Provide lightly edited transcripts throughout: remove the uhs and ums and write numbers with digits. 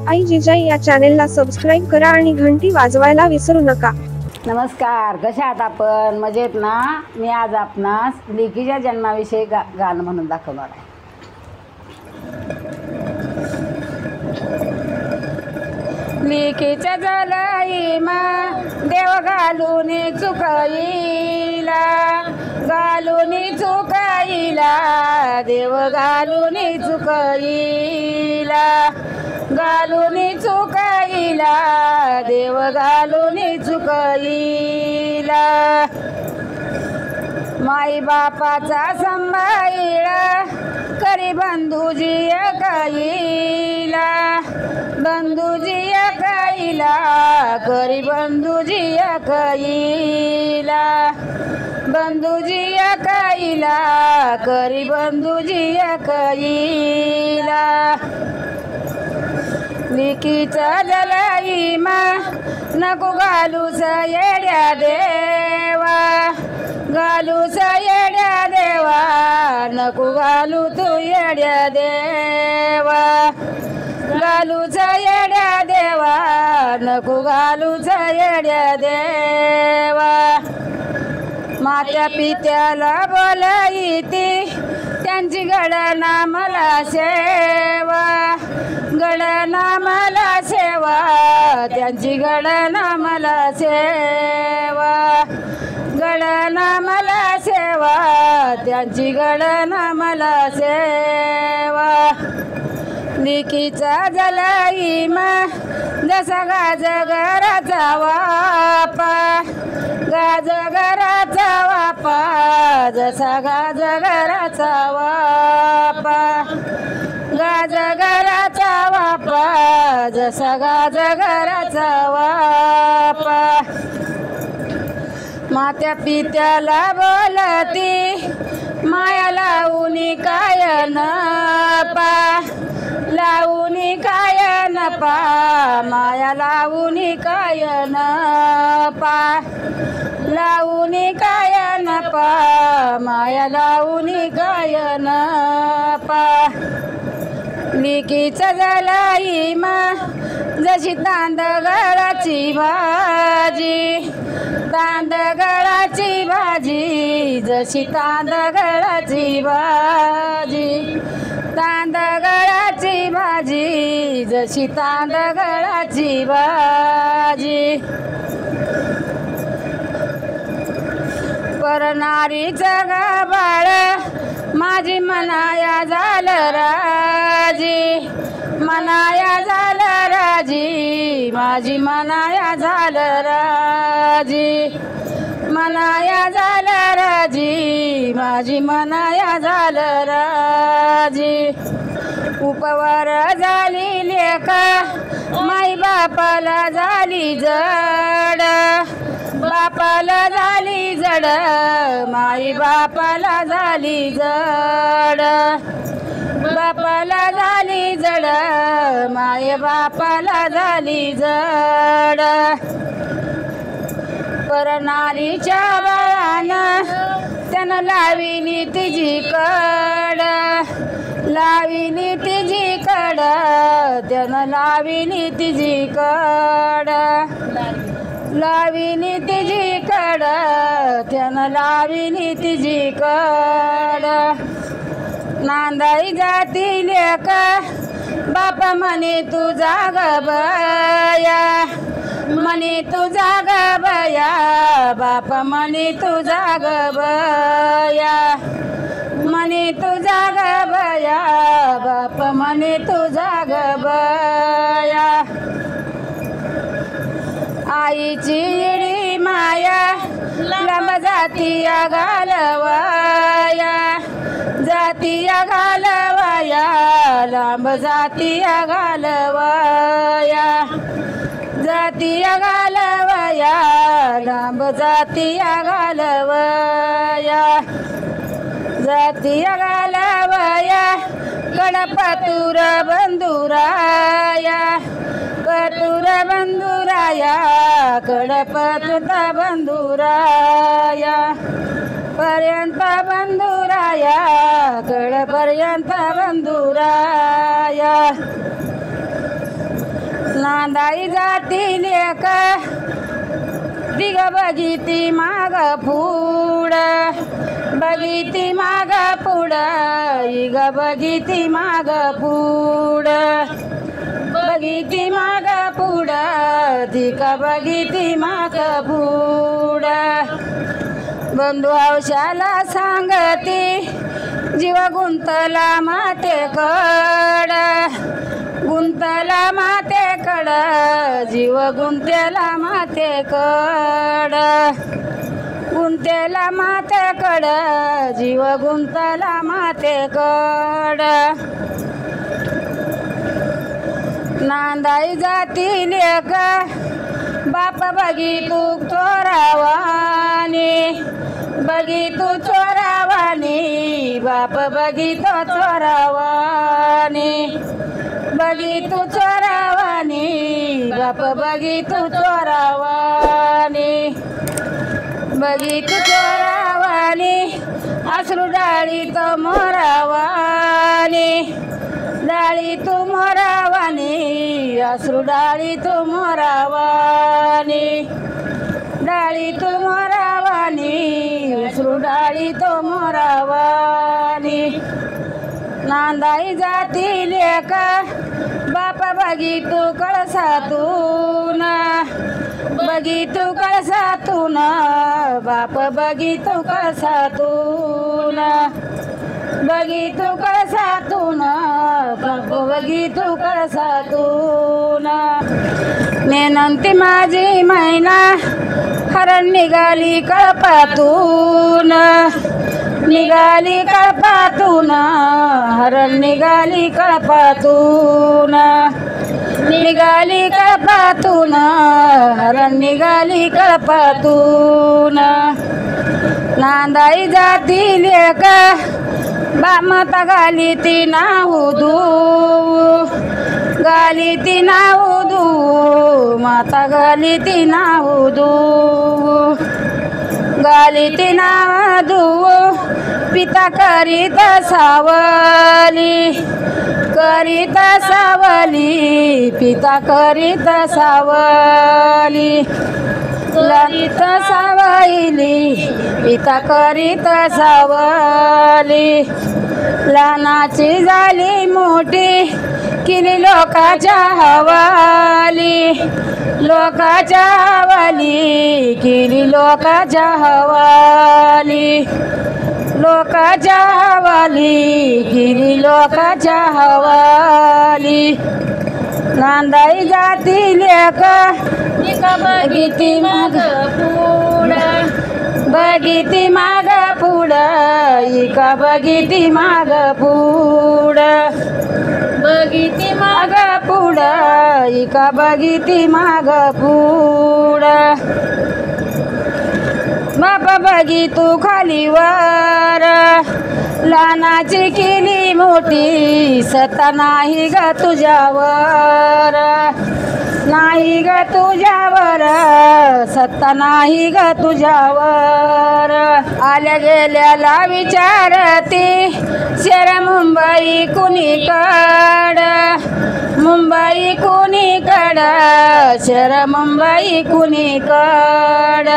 आई जिजाई या चॅनेलला सबस्क्राईब करा आणि घंटी वाजवायला विसरू नका। नमस्कार, कशा आहात आपण? मजेत ना? मी आज आपणास लेकीच्या जन्माविषयी गाणं म्हणून दाखवणार आहे। लेकीच्या जलाईमा देव घालून चुकाईला, घालून चुकाईला, देव घालून चुकाईला, घालून चुकाईला, देव घालून चुकाईला। माई बापाचा सांभाळीला करी बंधुजी काईला, बंधुजी काईला, करी बंधुजी काईला, बंधुजी काईला, करी बंधुजी काईला। लेकीच्या जलाईमा नको घालूस येड्या देवा, घालूस येड्या देवा, नको घालू तू येड्या देवा, घालूस येड्या देवा, नको घालूस येड्या देवा। मात्या पित्याला बोलायती त्यांची गडना मला सेवा, गडना मला सेवा, त्यांची गडना मला सेवा, गडना मला सेवा, त्यांची गडना मला सेवा। लेकीचा जलाईमा जसा गाजगराचा वापा, गाजगराचा वापा, जसा गाजगराचा वापा, गाजगराचा वापा, जसा गाजगराचा वापा। मात्या पित्याला बोलती माया लावूनी काय नपा, लावूनी काय नपा, माया लावूनी काय नपा, लावूनी काय नपा, माया लावूनी काय नपा। लेकीच्या जलाईमा जशी तांदगळाची भाजी, तांदगळाची भाजी, जशी तांदगळाची भाजी, तांदगळाची भाजी, जशी तांदगळाची भाजी। परनारीचं गाभाळ माझी मनाया झालं राजी, मनाया झालं राजी, माझी मनाया झालं राजी, मनाया झालं राजी, माझी मनाया झालं राजी। उपवर झाली लेका माई बापाला झाली जड, बापाला झाली जड, माई बापाला झाली जड, बापाला झाली जड, माय बापाला झाली जड। परनारीच्या बाळानं त्यानं लाविली तिची कड, लाविली तिची कड, त्यानं लाविली तिची कड, लाविली तिची कड, त्यानं लाविली तिची कड। नांदाई जाती लेका बापा म्हणे तू जाग बया, म्हणे तू जाग बया, बापा म्हणे तू जाग बया, म्हणे तू जाग बया, बापा म्हणे तू जाग बया। आईची येडी माया लांब जातीया घालवाया, जातीया घालवाया, लांब जातीया घालवाया, जातीया घालवाया, लांब जातीया घालवाया, जातीया घालवाया। कडपतुर बंधुराया, पतुर बंधुराया, कडपतुर बंधुराया, पर्यंत बंधुराया, कड पर्यंत बंधुराया। नांदाई जाती लेक दिग बघिती माग पुढ बघिती माग पुढ इग बघिती माग पुढ बघिती माग पुढ दिग बघिती माग पुढ बंधू हौशाला सांगती जीव गुंतला मातेकड गुंतला मातेकड जीव गुंतेला मातेकड गुंतेला मातेकड जीव गुंतला मातेकड नांदाई जाती लेक बाप बघितू चोरावानी बघितू चोरावानी बाप बघितो चोरावानी बघितू चोरावानी बाप बघितू चोरावानी बघितू चोरावानी अश्रू डाळीत मोरावानी डाळीत मोरावानी अश्रू डाळीत मोरावानी डाळीत मोरावानी अश्रू डाळीत मोरावानी नांदाई जाती लेक बाप बघितू कळसातून बघितू कळसातून बाप बघितू कळसातून बघितू कळसातून बाप बघितू कळसातून नेनंती माझी मैना हरण निघाली कळपातून निघाली कळपातून हरण निघाली कळपातून निघाली कळपातून हरण निघाली कळपातून नांदाई जाती लेक बामता गाली ती नाहुदू गाली ती नाहुदू माता गाली ती नाहुदू गाली ती नाहुदू पिता करीत सावली करीत सावली पिता करीत सावली ललित सावली पिता करीत सावली लहानाची झाली मोठी केली लोकाच्या हवाली लोकाच्या हवाली केली लोकाच्या हवाली लोकाच्या हवाली केली लोकाच्या हवाली नांदाई जाती लेक बघिती माग पुढ बघिती माग पुढ इका बघिती माग पुढ बघिती माग पुढ इका बघिती माग पुढ बाप बघितू खालीवर लहानाची केली मोठी सत्ता नाही ग तुझ्यावर नाही ग तुझ्यावर सत्ता नाही ग तुझ्यावर आल्या गेल्याला विचारती शहर मुंबई कुणीकड मुंबई कुणीकड शहर मुंबई कुणीकड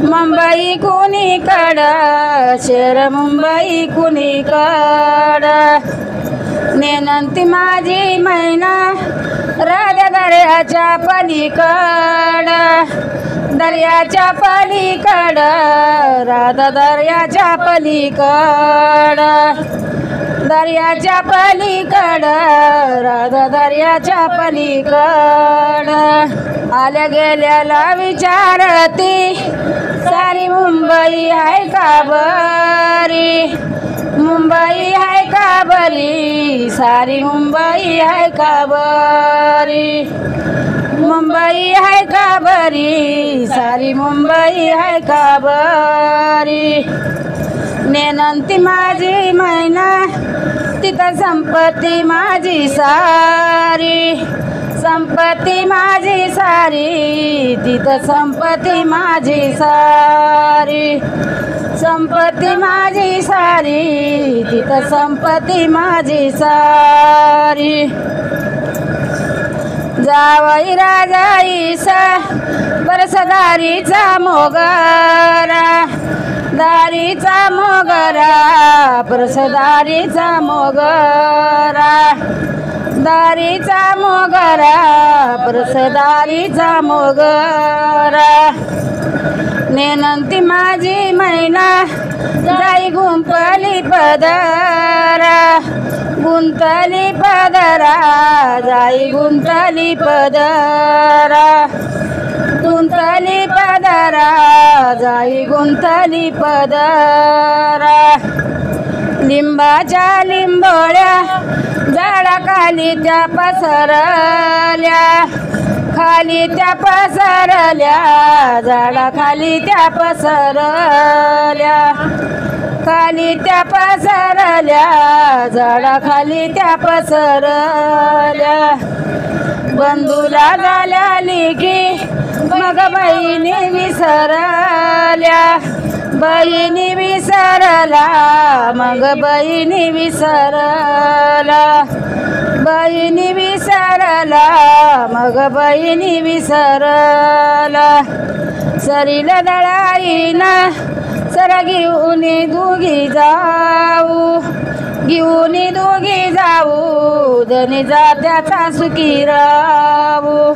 मुंबई कुणीकड शहर मुंबई कुणीकड नेनंती माझी मैना राजा दर्याच्या पलीकड दर्याच्या पलीकड राधा दर्याच्या पलीकड दर्याच्या पलीकड राधा दर्याच्या पलीकड आल्या गेल्याला विचारती सारी मुंबई आहे का बरी मुंबई आहे का बरी सारी मुंबई आहे का बरी मुंबई आहे का बरी सारी मुंबई आहे का बरी नेनंती माझी मैना तिथं संपत्ती माझी सारी संपत्ती माझी सारी तिथं संपत्ती माझी सारी संपत्ती माझी सारी तिथं संपत्ती माझी सारी जावई राजाईसा बरसदारीचा मोगरा, दारीचा मोगरा, परसदारीचा मोगरा, दारीचा मोगरा, परसदारीचा मोगरा. नेनंती माझी मैना जाई गुंपली पदरा, गुंतली पदरा, जाई गुंतली पदरा, गुंतली पदरा, जाई गुंतली पदरा. लिंबाच्या लिंबोळ्या झाडाखाली त्या पसरल्या, खाली त्या पसरल्या, झाडाखाली त्या पसरल्या, खाली त्या पसरल्या, झाडाखाली त्या पसरल्या. बंधूला झाल्या लेकी मग बहिणी विसरल्या, बहिणी विसरला, मग बहिणी विसरला, बहिणी विसरला, मग बहिणी विसरला. सरील दळाईना सर घेऊन दोघी जाऊ, घेऊन दोघी जाऊ, धनी जात्याचा सुखी राहू,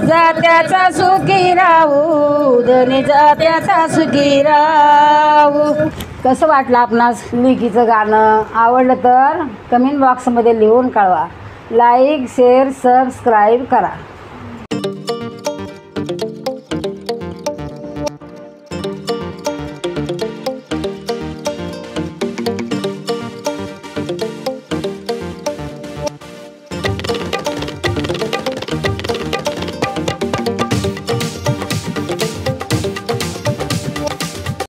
जात्याचा सुखी राहू, धनी जात्याचा सुखी राहू. कसं वाटलं आपणास लेकीचं गाणं? आवडलं तर कमेंट बॉक्समध्ये लिहून कळवा. लाईक शेअर सबस्क्राईब करा.